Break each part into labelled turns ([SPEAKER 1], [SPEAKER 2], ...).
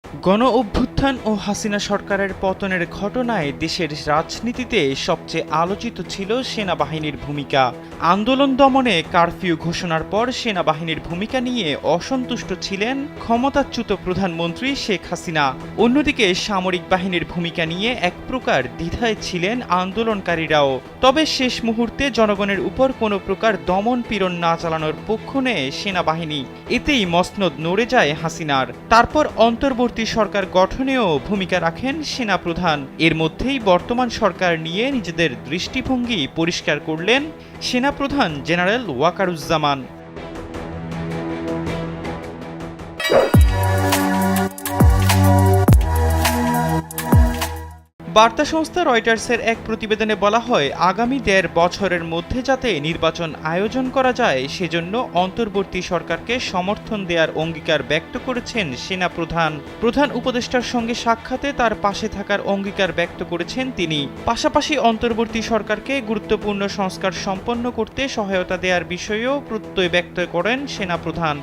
[SPEAKER 1] গণ অভ্যুত্থান ও হাসিনা সরকারের পতনের ঘটনায় দেশের রাজনীতিতে সবচেয়ে আলোচিত ছিল সেনাবাহিনীর ভূমিকা। আন্দোলন দমনে কারফিউ ঘোষণার পর সেনাবাহিনীর ভূমিকা নিয়ে অসন্তুষ্ট ছিলেন ক্ষমতাচ্যুত প্রধানমন্ত্রী শেখ হাসিনা। অন্যদিকে সামরিক বাহিনীর ভূমিকা নিয়ে এক প্রকার দ্বিধায় ছিলেন আন্দোলনকারীরাও। তবে শেষ মুহূর্তে জনগণের উপর কোনো প্রকার দমন পীড়ন না চালানোর পক্ষ নেয় সেনাবাহিনী। এতেই মসনদ নড়ে যায় হাসিনার। তারপর অন্তর্বর্তী সরকার গঠনেও ভূমিকা রাখেন সেনাপ্রধান। এর মধ্যেই বর্তমান সরকার নিয়ে নিজেদের দৃষ্টিভঙ্গি পরিষ্কার করলেন সেনাপ্রধান জেনারেল ওয়াকারুজ্জামান। বার্তা সংস্থা রয়টার্সের এক প্রতিবেদনে বলা হয়, আগামী ১.৫ বছরের মধ্যে যাতে নির্বাচন আয়োজন করা যায় সেজন্য অন্তর্বর্তী সরকারকে সমর্থন দেওয়ার অঙ্গীকার ব্যক্ত করেছেন সেনাপ্রধান। প্রধান উপদেষ্টার সঙ্গে সাক্ষাতে তার পাশে থাকার অঙ্গীকার ব্যক্ত করেছেন তিনি। পাশাপাশি অন্তর্বর্তী সরকারকে গুরুত্বপূর্ণ সংস্কার সম্পন্ন করতে সহায়তা দেওয়ার বিষয়েও প্রত্যয় ব্যক্ত করেন সেনাপ্রধান।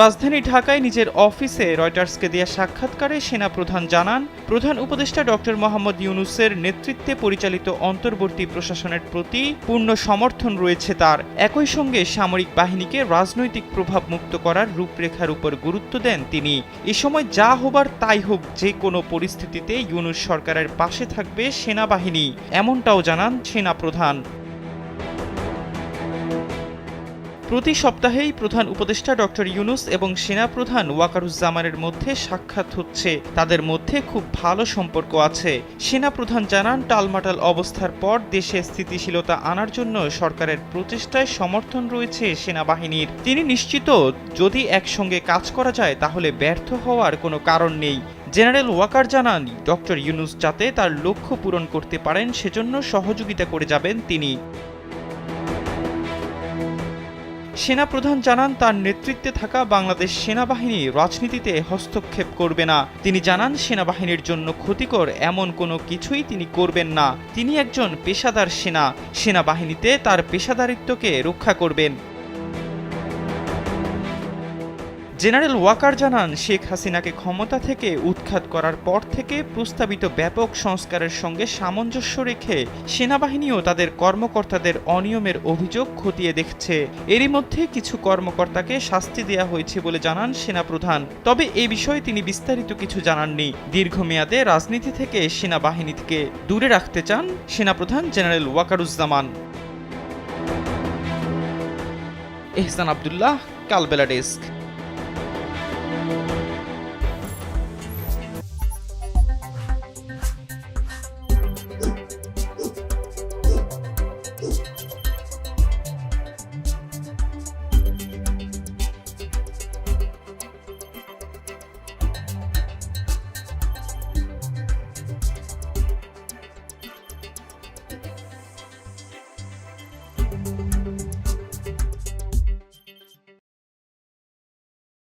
[SPEAKER 1] রাজধানী ঢাকায় নিজের অফিসে রয়টার্সকে দেয়া সাক্ষাৎকারে সেনাপ্রধান জানান, প্রধান উপদেষ্টা ডক্টর মোহাম্মদ ইউনূসের নেতৃত্বে পরিচালিত অন্তর্বর্তী প্রশাসনের প্রতি পূর্ণ সমর্থন রয়েছে তার। একই সঙ্গে সামরিক বাহিনীকে রাজনৈতিক প্রভাব মুক্ত করার রূপরেখার উপর গুরুত্ব দেন তিনি। এ সময় যা হবার তাই হোক, যে কোনো পরিস্থিতিতে ইউনূস সরকারের পাশে থাকবে সেনাবাহিনী, এমনটাও জানান সেনাপ্রধান। প্রতি সপ্তাহেই প্রধান উপদেষ্টা ডক্টর ইউনূস এবং সেনাপ্রধান ওয়াকারুজ্জামানের মধ্যে সাক্ষাৎ হচ্ছে। তাদের মধ্যে খুব ভালো সম্পর্ক আছে। সেনাপ্রধান জানান, টালমাটাল অবস্থার পর দেশে স্থিতিশীলতা আনার জন্য সরকারের প্রচেষ্টায় সমর্থন রয়েছে সেনাবাহিনীর। তিনি নিশ্চিত, যদি একসঙ্গে কাজ করা যায় তাহলে ব্যর্থ হওয়ার কোনো কারণ নেই। জেনারেল ওয়াকার জানান, ডক্টর ইউনূস যাতে তার লক্ষ্য পূরণ করতে পারেন সেজন্য সহযোগিতা করে যাবেন তিনি। সেনাপ্রধান জানান, তার নেতৃত্বে থাকা বাংলাদেশ সেনাবাহিনী রাজনীতিতে হস্তক্ষেপ করবে না। তিনি জানান, সেনাবাহিনীর জন্য ক্ষতিকর এমন কোনো কিছুই তিনি করবেন না। তিনি একজন পেশাদার সেনাবাহিনীতে তার পেশাদারিত্বকে রক্ষা করবেন। জেনারেল ওয়াকার জানান, শেখ হাসিনাকে ক্ষমতা থেকে উৎখাত করার পর থেকে প্রস্তাবিত ব্যাপক সংস্কারের সঙ্গে সামঞ্জস্য রেখে সেনাবাহিনীও তাদের কর্মকর্তাদের অনিয়মের অভিযোগ খতিয়ে দেখছে। এরই মধ্যে কিছু কর্মকর্তাকে শাস্তি দেওয়া হয়েছে বলে জানান সেনাপ্রধান। তবে এ বিষয়ে তিনি বিস্তারিত কিছু জানাননি। দীর্ঘমেয়াদে রাজনীতি থেকে সেনাবাহিনীকে দূরে রাখতে চান সেনাপ্রধান জেনারেল ওয়াকারুজ্জামান। এহসান আব্দুল্লাহ, কালবেলা ডেস্ক।